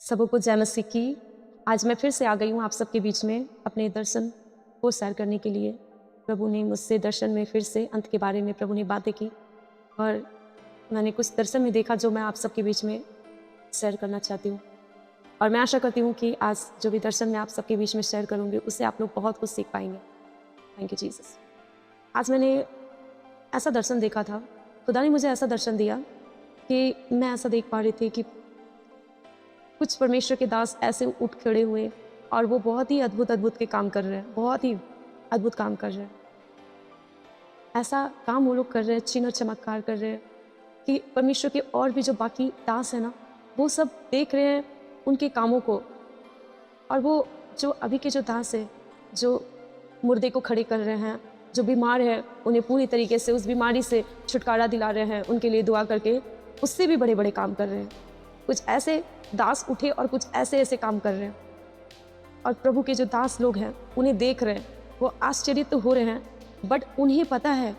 सबको जय मसीह की। आज मैं फिर से आ गई हूँ आप सबके बीच में अपने दर्शन को शेयर करने के लिए। प्रभु ने मुझसे दर्शन में फिर से अंत के बारे में प्रभु ने बातें की और मैंने कुछ दर्शन में देखा जो मैं आप सबके बीच में शेयर करना चाहती हूँ। और मैं आशा करती हूँ कि आज जो भी दर्शन मैं आप सबके बीच में शेयर करूँगी उससे आप लोग बहुत कुछ सीख पाएंगे। Thank you Jesus. आज मैंने ऐसा दर्शन देखा था, खुदा ने मुझे ऐसा दर्शन दिया कि मैं ऐसा देख पा रही थी कि कुछ परमेश्वर के दास ऐसे उठ खड़े हुए और वो बहुत ही अद्भुत अद्भुत के काम कर रहे हैं, बहुत ही अद्भुत काम कर रहे हैं। ऐसा काम वो लोग कर रहे हैं, चिन्ह और चमत्कार कर रहे हैं कि परमेश्वर के और भी जो बाकी दास है ना, वो सब देख रहे हैं उनके कामों को। और वो जो अभी के जो दास है, जो मुर्दे को खड़े कर रहे हैं, जो बीमार है उन्हें पूरी तरीके से उस बीमारी से छुटकारा दिला रहे हैं, उनके लिए दुआ करके उससे भी बड़े बड़े काम कर रहे हैं। कुछ ऐसे दास उठे और कुछ ऐसे ऐसे काम कर रहे हैं और प्रभु के जो दास लोग हैं उन्हें देख रहे हैं, वो आश्चर्यित तो हो रहे हैं, बट उन्हें पता है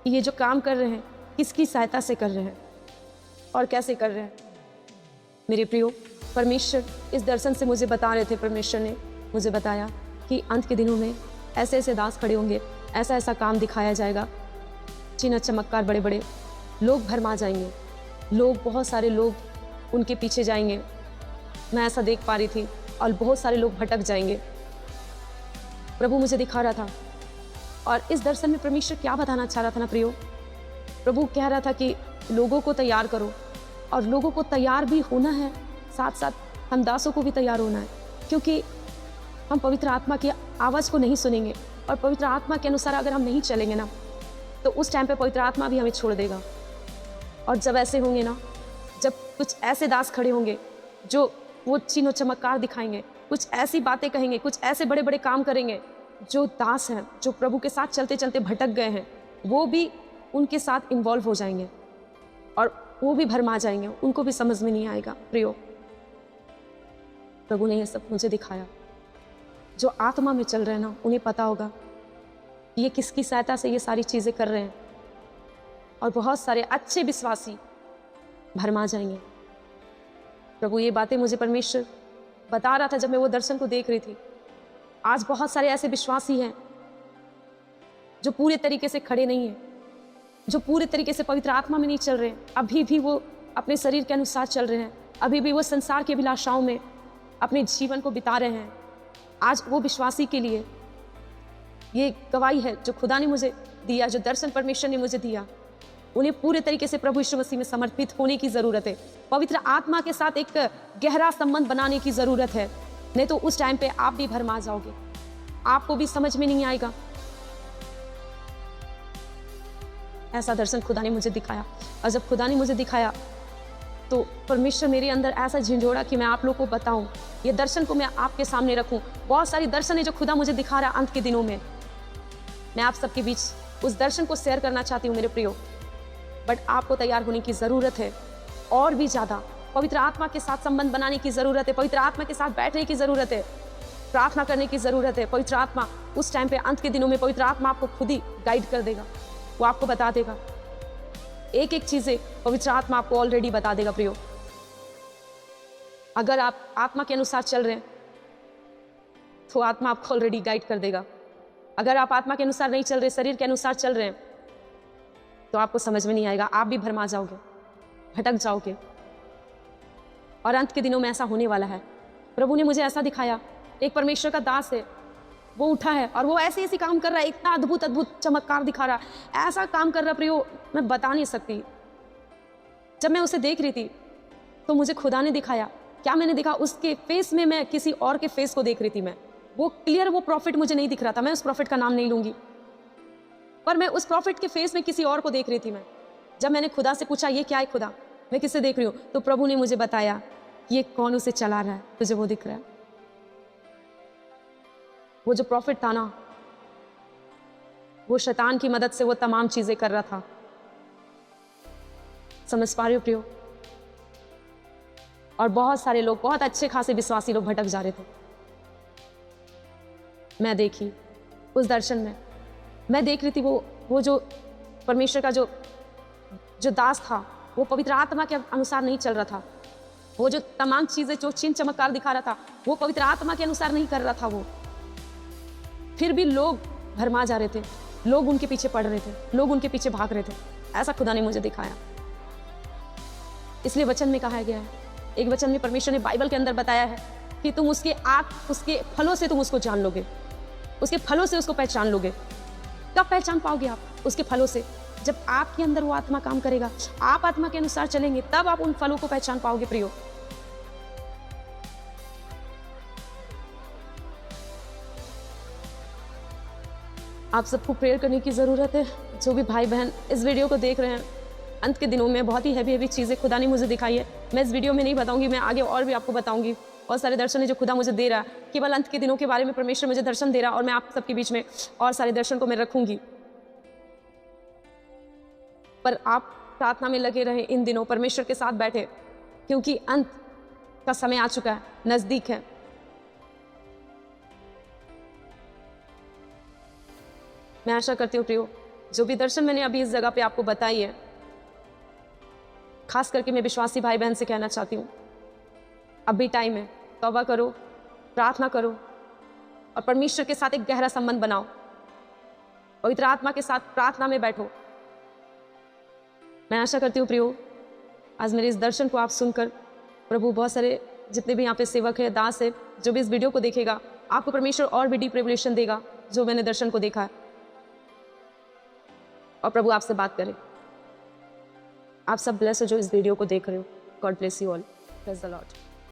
कि ये जो काम कर रहे हैं किसकी सहायता से कर रहे हैं और कैसे कर रहे हैं। मेरे प्रियो, परमेश्वर इस दर्शन से मुझे बता रहे थे, परमेश्वर ने मुझे बताया कि अंत के दिनों में ऐसे ऐसे दास खड़े होंगे, ऐसा ऐसा काम दिखाया जाएगा, चिन्ह चमत्कार बड़े बड़े, लोग भरमा जाएंगे, लोग बहुत सारे लोग उनके पीछे जाएंगे। मैं ऐसा देख पा रही थी और बहुत सारे लोग भटक जाएंगे। प्रभु मुझे दिखा रहा था और इस दर्शन में परमेश्वर क्या बताना चाह रहा था ना प्रियो, प्रभु कह रहा था कि लोगों को तैयार करो और लोगों को तैयार भी होना है, साथ साथ हम दासों को भी तैयार होना है, क्योंकि हम पवित्र आत्मा की आवाज़ को नहीं सुनेंगे और पवित्र आत्मा के अनुसार अगर हम नहीं चलेंगे ना तो उस टाइम पे पवित्र आत्मा भी हमें छोड़ देगा। और जब ऐसे होंगे ना, जब कुछ ऐसे दास खड़े होंगे जो वो चिन्ह चमत्कार दिखाएंगे, कुछ ऐसी बातें कहेंगे, कुछ ऐसे बड़े बड़े काम करेंगे, जो दास हैं जो प्रभु के साथ चलते चलते भटक गए हैं वो भी उनके साथ इन्वॉल्व हो जाएंगे और वो भी भरमा जाएंगे, उनको भी समझ में नहीं आएगा। प्रियो, प्रभु ने ये सब मुझे दिखाया। जो आत्मा में चल रहे हैं ना, उन्हें पता होगा कि ये किसकी सहायता से ये सारी चीज़ें कर रहे हैं और बहुत सारे अच्छे विश्वासी भरमा जाएंगे। प्रभु ये बातें मुझे परमेश्वर बता रहा था जब मैं वो दर्शन को देख रही थी। आज बहुत सारे ऐसे विश्वासी हैं जो पूरे तरीके से खड़े नहीं हैं, जो पूरे तरीके से पवित्र आत्मा में नहीं चल रहे हैं, अभी भी वो अपने शरीर के अनुसार चल रहे हैं, अभी भी वो संसार की अभिलाषाओं में अपने जीवन को बिता रहे हैं। आज वो विश्वासी के लिए ये गवाही है जो खुदा ने मुझे दिया, जो दर्शन परमेश्वर ने मुझे दिया। उन्हें पूरे तरीके से प्रभु यीशु मसीह में समर्पित होने की ज़रूरत है, पवित्र आत्मा के साथ एक गहरा संबंध बनाने की ज़रूरत है, नहीं तो उस टाइम पे आप भी भरमा जाओगे, आपको भी समझ में नहीं आएगा। ऐसा दर्शन खुदा ने मुझे दिखाया और जब खुदा ने मुझे दिखाया तो परमेश्वर मेरे अंदर ऐसा झिंझोड़ा कि मैं आप लोगों को बताऊं, ये दर्शन को मैं आपके सामने रखूं। बहुत सारी दर्शन है जो खुदा मुझे दिखा रहा है अंत के दिनों में। मैं आप सबके बीच उस दर्शन को शेयर करना चाहती हूँ मेरे प्रियो, बट आपको तैयार होने की ज़रूरत है, और भी ज़्यादा पवित्र आत्मा के साथ संबंध बनाने की ज़रूरत है, पवित्र आत्मा के साथ बैठने की ज़रूरत है, प्रार्थना करने की ज़रूरत है। पवित्र आत्मा उस टाइम पे अंत के दिनों में पवित्र आत्मा आपको खुद ही गाइड कर देगा, वो आपको बता देगा, एक एक चीज़ें पवित्र आत्मा आपको ऑलरेडी बता देगा। प्रियो, अगर आप आत्मा के अनुसार चल रहे हैं तो आत्मा आपको ऑलरेडी गाइड कर देगा। अगर आप आत्मा के अनुसार नहीं चल रहे, शरीर के अनुसार चल रहे हैं, तो आपको समझ में नहीं आएगा, आप भी भरमा जाओगे, भटक जाओगे। और अंत के दिनों में ऐसा होने वाला है। प्रभु ने मुझे ऐसा दिखाया, एक परमेश्वर का दास है, वो उठा है और वो ऐसे ऐसे काम कर रहा है, इतना अद्भुत अद्भुत चमत्कार दिखा रहा है, ऐसा काम कर रहा है प्रियो, मैं बता नहीं सकती। जब मैं उसे देख रही थी तो मुझे खुदा ने दिखाया, क्या मैंने देखा, उसके फेस में मैं किसी और के फेस को देख रही थी। मैं वो क्लियर, वो प्रॉफिट मुझे नहीं दिख रहा था, मैं उस प्रॉफिट का नाम नहीं लूंगी, पर मैं उस प्रॉफिट के फेस में किसी और को देख रही थी। मैं जब मैंने खुदा से पूछा ये क्या है खुदा, मैं किससे देख रही हूँ, तो प्रभु ने मुझे बताया कि ये कौन उसे चला रहा है, तुझे वो दिख रहा है। वो जो प्रॉफिट था ना, वो शैतान की मदद से वो तमाम चीजें कर रहा था। समझ पा रहे हो प्रियो? और बहुत सारे लोग, बहुत अच्छे खासे विश्वासी लोग भटक जा रहे थे। मैं देखी उस दर्शन में, मैं देख रही थी वो जो परमेश्वर का जो दास था, वो पवित्र आत्मा के अनुसार नहीं चल रहा था, वो जो तमाम चीजें जो चिन्ह चमत्कार दिखा रहा था वो पवित्र आत्मा के अनुसार नहीं कर रहा था वो। फिर भी लोग भरमा जा रहे थे, लोग उनके पीछे पड़ रहे थे, लोग उनके पीछे भाग रहे थे। ऐसा खुदा ने मुझे दिखाया। इसलिए वचन में कहा गया है, एक वचन में परमेश्वर ने बाइबल के अंदर बताया है कि तुम उसके फलों से तुम उसको जान लोगे, उसके फलों से उसको पहचान लोगे। कब पहचान पाओगे आप? उसके फलों से। जब आपके अंदर वो आत्मा काम करेगा, आप आत्मा के अनुसार चलेंगे, तब आप उन फलों को पहचान पाओगे प्रियो। आप सबको प्रेयर करने की ज़रूरत है। जो भी भाई बहन इस वीडियो को देख रहे हैं, अंत के दिनों में बहुत ही हैवी चीज़ें खुदा ने मुझे दिखाई है। मैं इस वीडियो में नहीं बताऊंगी, मैं आगे और भी आपको बताऊंगी। बहुत सारे दर्शन है जो खुदा मुझे दे रहा है। केवल अंत के दिनों के बारे में परमेश्वर मुझे दर्शन दे रहा है और मैं आप सबके बीच में और सारे दर्शन को मैं रखूंगी। पर आप प्रार्थना में लगे रहे इन दिनों, परमेश्वर के साथ बैठे, क्योंकि अंत का समय आ चुका है, नज़दीक है। मैं आशा करती हूँ प्रियो, जो भी दर्शन मैंने अभी इस जगह पे आपको बताई है, खास करके मैं विश्वासी भाई बहन से कहना चाहती हूँ, अब भी टाइम है। तौबा करो, प्रार्थना करो और परमेश्वर के साथ एक गहरा संबंध बनाओ। पवित्र आत्मा के साथ प्रार्थना में बैठो। मैं आशा करती हूँ प्रियो, आज मेरे इस दर्शन को आप सुनकर प्रभु, बहुत सारे जितने भी यहाँ पे सेवक है, दास है, जो भी इस वीडियो को देखेगा, आपको परमेश्वर और भी डीप रेवलेशन देगा जो मैंने दर्शन को देखा है, और प्रभु आपसे बात करे। आप सब ब्लेस हो जो इस वीडियो को देख रहे हो। God bless you all. Praise the Lord.